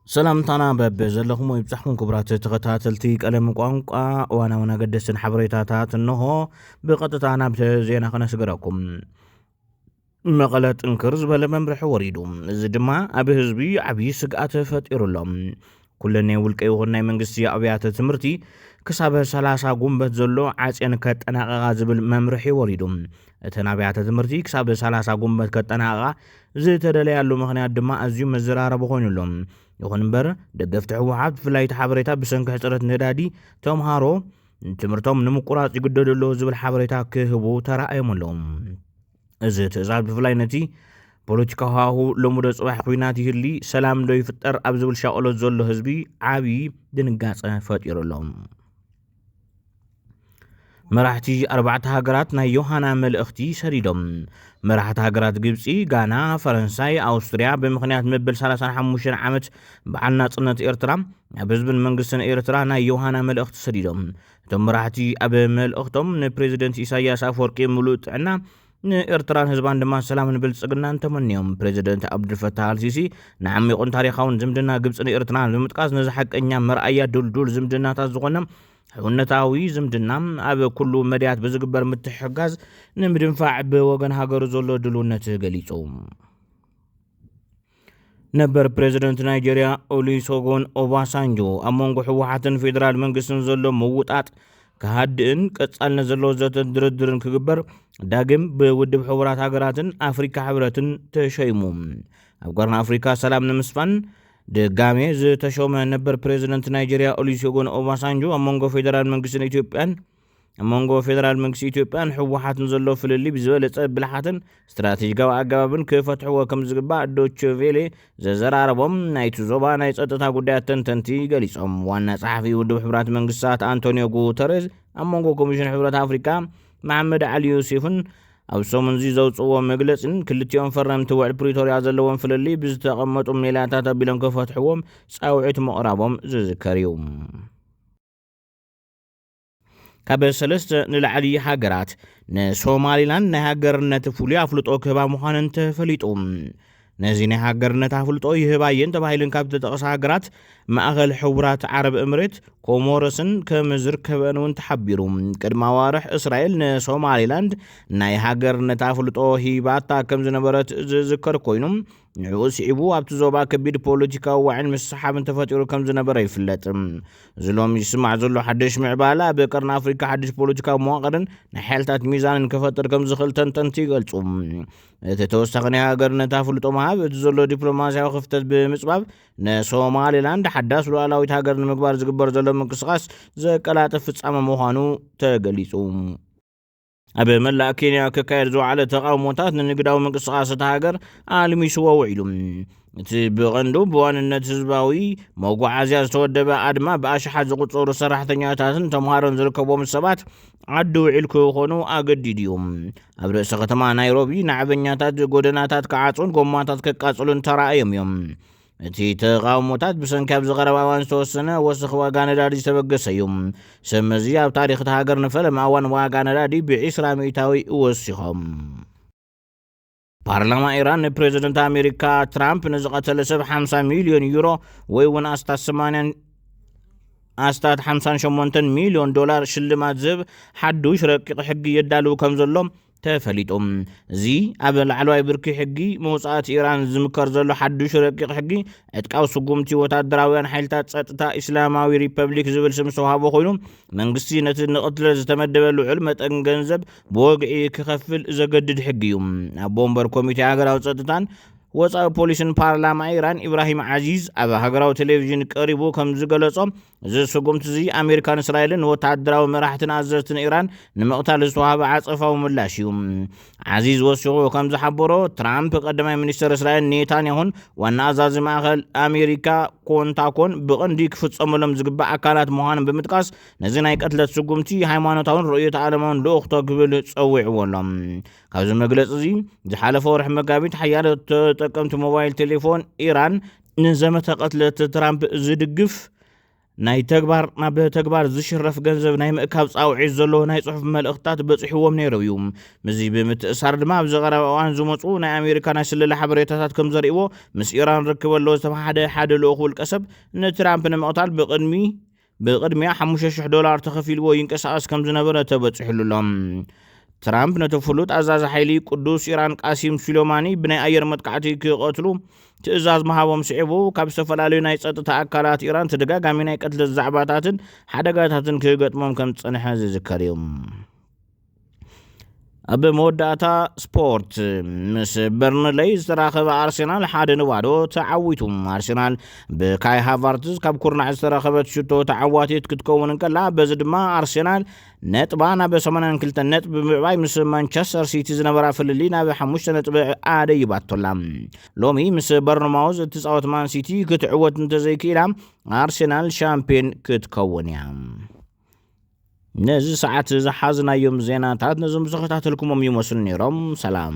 سلامتنا ببزلهم ويبصحكم كبرات تغتاتلتي قلم قانقا وانا قدسن حبريتاتات انه بقطتانا بزينا خنسقركم مقالات انكرز بلا ممرح وريدو زدما ابي هزبي عبي سقات فتير لهم كل نيولكي وغناي منقسي ابيات تمرتي كسابه 30 قنبت زلو عاصين كتناقا زبل ممرحي وريدو اتنابيات تمرتي كسابه 30 قنبت كتناقا زيتدل ያሉ ምክንያት ድማ አዝዩ መዘራረብ ሆይኑሎም ይኹን እምበር ደገፍቲ ሕወሓት ፍላይ ሓበሬታ ብሰንኪ ሕፅረት ነዳዲ ተምሃሮ ትምህርቶም ንምቁራፅ ይግደደሉ ዝብል ሓበሬታ ክህቡ ተራእዮምሎም እዚ ትእዛዝ ብፍላይ ነቲ ፖለቲካዊ ሃዋሁ ልሙደ ፅባሕ ኩናት ይህሊ ሰላም ዶ ይፍጠር ኣብ ዝብል ሻቆሎት ዘሎ ህዝቢ ዓብዪ ድንጋፀ ፈጢሩሎም መራሕቲ 4 ሃገራት ናይ ዮሃና መልእኽቲ ሰዲዶም መራሕቲ ሃገራት ግብፂ ጋና ፈረንሳይ ኣውስትሪያ ብምኽንያት መበል 35 ዓመት በዓል ናጽነት ኤርትራ ኣብ ህዝብን መንግስትን ኤርትራ ናይ ዮሃና መልእኽቲ ሰዲዶም እቶም መራሕቲ ኣብ መልእኽቶም ንፕሬዚደንት ኢሳያስ አፈወርቂ ሙሉእ ጥዕና ንኤርትራን ህዝባን ድማ ሰላምን ብልጽግናን ተመንዮም ፕሬዚደንት አብዱልፈታህ አልሲሲ ንዓሚቑን ታሪኻውን ዝምድና ግብፅን ኤርትራን ብምጥቃስ ነዚ ሓቀኛ መርኣያ ዱልዱል ዝምድናታት ዝኾነ حونتاوي زمدنا أب كل مديات بزقبر متحجز نمدنفع بوجن هاجر زولو دلونة جليتهم نبر بريزيدنت نيجيريا أوليسوغون أوباسانجو أمونغو حوحة فيدرال منقسن زولو موتات كهادن كتسألنا زولو زات دردرن كجبر داقم بودب حورات هاجراتن أفريكا حبراتن تشيموم أفقرنا أفريكا سلام نمسفن ድጋሜ ዝተሾመ ነበር ፕሬዝዳንት ናይጄሪያ ኦሉሴጉን ኦባሳንጆ አሞንጎ ፌደራል መንግስቲ ኢትዮጵያን ሕወሓትን ዘሎ ፍልሊ ብዝበለጸ ብልሓትን ስትራቴጂካዊ ኣገባብን ክፈትሕዎ ከም ዝግባእ ዶቼ ቬለ ዘዘራረቦም ናይቲ ዞባ ናይ ጸጥታ ጉዳያት ተንተንቲ ገሊጾም ዋና ጸሓፊ ውድብ ሕብራት መንግስታት አንቶኒዮ ጉተሬዝ አሞንጎ ኮሚሽን ሕብረት አፍሪካ መሐመድ ዓሊ ዩሱፍን ኣብ ሰሙን ዚ ዘውፅዎ መግለጽን ክልቲኦም ፈረምቲ ውዕል ፕሪቶሪያ ዘለዎም ፍልሊ ብዝተቐመጡ ሜላታት ኣቢሎም ከፈትሕዎም ጻውዒት ምቕራቦም ዝዝከር እዩ ካብ ሰለስተ ንላዕሊ ሃገራት ንሶማሊላንድ ናይ ሃገርነት ፍሉይ ኣፍልጦ ክህባ ምዃነን ተፈሊጡ ነዚ ናይ ሃገርነት ኣፍልጦ ይህባየን ተባሂለን ካብ ተጠቐሳ ሃገራት ማእኸል ሕቡራት ዓረብ እምሬት ኮሞሮስን ከም ዝርከበን እውን ተሓቢሩ ቅድመ ኣዋርሕ እስራኤል ንሶማሊላንድ ናይ ሃገርነት ኣፍልጦ ሂባታ ከም ዝነበረት ዝዝከር ኮይኑ ንዕኡ ስዒቡ ኣብቲ ዞባ ከቢድ ፖለቲካዊ ዋዕን ምስሓብን ተፈጢሩ ከም ዝነበረ ይፍለጥ ዝሎም ይስማዕ ዘሎ ሓድሽ ምዕባለ ኣብ ቀርኒ ኣፍሪካ ሓድሽ ፖለቲካዊ መዋቕርን ናይ ሓይልታት ሚዛንን ክፈጥር ከም ዝኽእል ተንተንቲ ይገልጹ እቲ ተወሳኺ ናይ ሃገርነት ኣፍልጦ ምሃብ እቲ ዘሎ ዲፕሎማስያዊ ክፍተት ብምፅባብ ንሶማሊላንድ ሓዳስ ሉዓላዊት ሃገር ንምግባር ዝግበር ዘሎ ምንቅስቓስ ዘቀላጥፍ ፍጻመ ምዃኑ ተገሊጹ ኣብ መላእ ኬንያ ክካየድ ዝወዓለ ተቃውሞታት ንንግዳዊ ምንቅስቓስ እታ ሃገር ኣልሚስዎ ውዒሉ እቲ ብቐንዱ ብዋንነት ህዝባዊ መጓዓዝያ ዝተወደበ ኣድማ ብኣሽሓት ዝቁፀሩ ሰራሕተኛታትን ተምሃሮን ዝርከቦም ሰባት ዓዲ ውዒል ክኾኑ ኣገዲድ እዩ ኣብ ርእሰ ከተማ ናይሮቢ ንዓበኛታት ጎደናታት ክዓፁን ጎማታት ከቃፅሉን ተራእዮም እዮም እቲ ተቃውሞታት ብሰንኪ ኣብ ዝቐረበ እዋን ዝተወሰነ ወስኺ ዋጋ ነዳዲ ዝተበገሰ እዩ ሰመዚ ኣብ ታሪክ እታ ሃገር ንፈለማ እዋን ዋጋ ነዳዲ ብ20 ሚእታዊ ወሲኾም ፓርላማ ኢራን ንፕሬዚደንት ኣሜሪካ ትራምፕ ንዝቐተለ ሰብ 50 ሚልዮን ዩሮ ወይ እውን ኣስታት 58 ሚልዮን ዶላር ሽልማት ዝህብ ሓዱሽ ረቂቕ ሕጊ የዳልው ከም ዘሎ ተፈሊጦም እዚ ኣብ ላዕለዋይ ብርኪ ሕጊ መውፃእት ኢራን ዝምከር ዘሎ ሓዱሽ ረቂቕ ሕጊ ዕጥቃዊ ስጉምቲ ወታደራውያን ሓይልታት ጸጥታ እስላማዊ ሪፐብሊክ ዝብል ስም ዝተዋህቦ ኮይኑ መንግስቲ ነቲ ንቕትለት ዝተመደበ ልዑል መጠን ገንዘብ ብወግዒ ክኸፍል ዘገድድ ሕጊ እዩ ኣብ ወንበር ኮሚቴ ሃገራዊ ጸጥታን ወፃኢ ፖሊስን ፓርላማ ኢራን ኢብራሂም ዓዚዝ ኣብ ሃገራዊ ቴሌቪዥን ቀሪቡ ከም ዝገለጾ እዚ ስጉምቲ እዚ ኣሜሪካን እስራኤልን ወታደራዊ መራሕትን ኣዘዝትን ኢራን ንምቕታል ዝተዋህበ ዓጸፋዊ ምላሽ እዩ ዓዚዝ ወሲኹ ከም ዝሓበሮ ትራምፕ ቀዳማይ ሚኒስትር እስራኤል ኔታንያሁን ዋና ኣዛዚ ማእኸል ኣሜሪካ ኮንታኮን ብቐንዲ ክፍጸመሎም ዝግባእ ኣካላት ምዃኖም ብምጥቃስ ነዚ ናይ ቀትለት ስጉምቲ ሃይማኖታውን ርእዮተ ዓለማውን ልኡኽቶ ክብል ፀዊዕዎ ኣሎም ካብዚ መግለፂ እዚ ዝሓለፈ ወርሒ መጋቢት ሓያሎ ተጠቀምቲ ሞባይል ቴሌፎን ኢራን ንዘመተ ቀትለት ትራምፕ ዝድግፍ ናይ ተግባር ናብ ተግባር ዝሽረፍ ገንዘብ ናይ ምእካብ ጻውዒት ዘሎ ናይ ጽሑፍ መልእኽታት በጽሕዎም ነይሩ እዩ ምዚ ብምትእሳር ድማ ኣብ ዝቐረበ እዋን ዝመጹ ናይ ኣሜሪካ ናይ ስለላ ሓበሬታታት ከም ዘርእይዎ ምስ ኢራን ርክበሎ ዝተባሃደ ሓደ ልኡኽ ውልቀ ሰብ ንትራምፕ ንምቕታል ብቅድሚያ $5,000 ተኸፊልዎ ይንቀሳቐስ ከም ዝነበረ ተበጽሒሉሎም ትራምፕ ነቲ ፍሉጥ ኣዛዚ ሓይሊ ቅዱስ ኢራን ቃሲም ሱሌማኒ ብናይ ኣየር መጥቃዕቲ ክቐትሉ ትእዛዝ መሃቦም ስዒቡ ካብ ዝተፈላለዩ ናይ ጸጥታ ኣካላት ኢራን ተደጋጋሚ ናይ ቀትሊ ዛዕባታትን ሓደጋታትን ክገጥሞም ከም ዝጸንሐ ዝዝከር እዩ ኣብ መወዳእታ ስፖርት ምስ በርንሌይ ዝተራኸበ ኣርሴናል 1-0 ተዓዊቱ ኣርሴናል ብካይ ሃቨርትዝ ካብ ኩርናዕ ዝተራኸበት ሽቶ ተዓዋቲት ክትከውን እንከላ በዚ ድማ ኣርሴናል ነጥባ ናብ 82 ነጥብ ብምዕባይ ምስ ማንቸስተር ሲቲ ዝነበራ ፍልሊ ናብ 5 ነጥቢ ኣደይባቶላ ሎሚ ምስ በርንማውዝ እትፃወት ማን ሲቲ ክትዕወት እንተዘይክኢላ ኣርሴናል ሻምፒዮን ክትከውን እያ ነዚ ሰዓት ዝሓዝናዮም ዜናታት ነዞም ዝኸታተልኩሞም ይመስሉ ነይሮም ሰላም